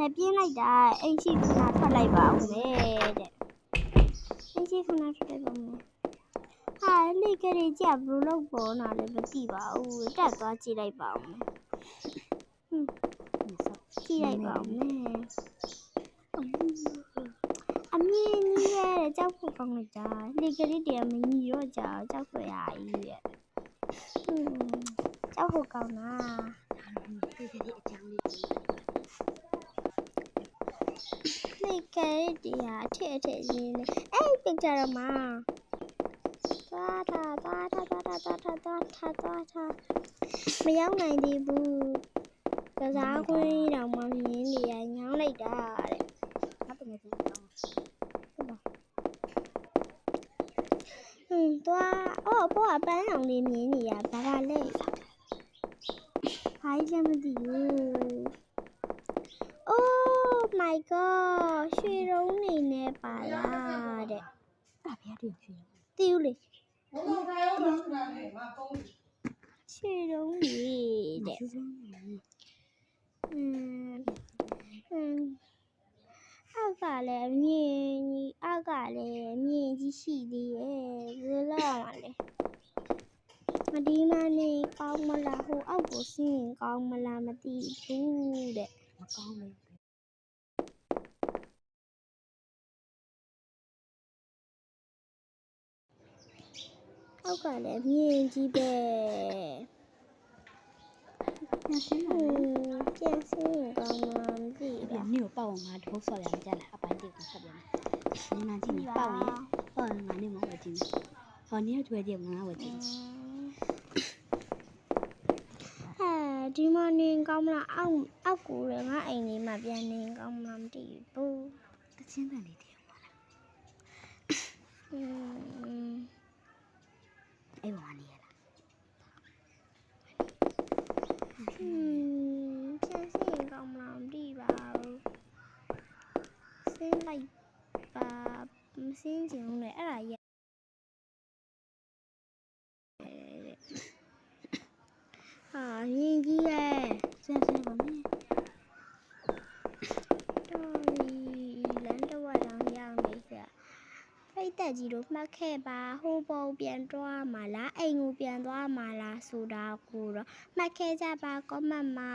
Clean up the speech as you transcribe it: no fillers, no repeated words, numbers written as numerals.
နဲ့ပြင်းလိုက်တာအိမ်ရှိခဏထွက်လိုက်ပါဦးမယ်တဲ့အိမ်ရှိခဏထွက်လိုက်ပါဦးမယ်ဟာလေကလေးကြဘလို့လို့ပေါ်လာလဲမသိပါဘူးတက်သွားကြည့်လိုက်ပါဦးမယ်ကြည့်လိုက်ပါဦးမယ်အမြင်ကြီးရဲ့ကြောက်ဖို့ကောင်းလိုက်တာလေကလေးတရားမကြီးတော့ကြောက်ဖွယ်ရကြီးရဲ့ကြောက်ဖို့ကောင်းတာလေကလေးအကြောင်းလေးလေကလေးတရားအထက်ရင်းနေအဲ့ပြကြတော့မှာသွားမရောက်နိုင်သေးဘူးကစားခွင့်တောင်မှမြင်းနေရညောင်းလိုက်တာတဲ့ဘာတကယ်ကြီးတော့ဟုတ်ပါသွားဘောအပန်းအောင်လေးမြင်းနေရဘာလဲဘာကြီးမသိဘူး Oh my god ရွှေရုံးနေနေပါလားတဲ့အဲ့ဘယ်ရည်ရွှေတီးဦးလေရွှေရုံးနေတဲ့အောက်ကလည်းမြင်ကြီးအောက်ကလည်းမြင်ကြီးရှိသေးရဲ့ဘယ်လိုလုပ်ရမှာလဲမဒီမနေကောင်းမလားဟိုအောက်ကိုဆင်းရင်ကောင်းမလားမသိဘူးတဲ့မကောင်းဘူးအောက်ကလည်းမြင်ကြီးပဲပြန်ဆင်းကောင်းမလားမသိဘူး你有报我妈头发两家来，把这个发掉了。你拿进来报我，报我妈你妈我进来。好，你要做点我妈我进来。ဒီမနေကောင်းမလားအောက်ကိုလည်းငါအိမ်လေးမှာပြန်နေကောင်းမလားမသိဘူးတချင်းတန်လေးတည်းမလားအဲ့ဘာနေရလားပြန်စင်းကောင်းမလားမသိပါဘူးစင်းလိုက်ပါမစင်းချင်ဘူးလေအဲ့ဒါရဟာရင်ကြီးရဲ့ဆင်းပါမယ်လမ်းတော့တောင်ရောက်နေစရာဖိတ်တက်ကြီးတို့မှတ်ခဲ့ပါဟိုပုံပြန်သွားမှာလားအိမ်ကိုပြန်သွားမှာလားဆိုတာကိုတော့မှတ်ခဲ့ကြပါကောမန့်မှာ